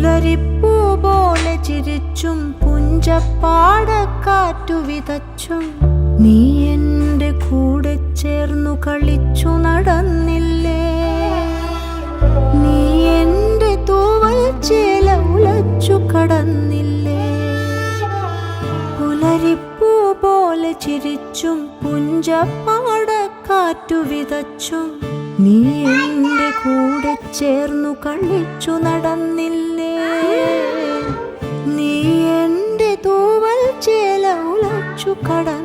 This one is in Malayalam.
പുലരിപ്പൂ പോലെ ചിരിച്ചും പുഞ്ചപ്പാടക്കാറ്റു വിതച്ചും നീ എൻ്റെ കൂടെ ചേർന്നു കളിച്ചു നടന്നില്ലേ. നീ എൻ്റെ തൂവൽ ചേല ഉലച്ചു കടന്നില്ലേ. പുലരിപ്പൂ പോലെ ചിരിച്ചും പുഞ്ചപ്പാടക്കാറ്റു വിതച്ചും നീ എൻ്റെ കൂടെ ചേർന്നു കളിച്ചു നടന്നില്ലേ. നീ എൻ്റെ തൂവൽ ചേല ഉലച്ചു കടന്നില്ലേ.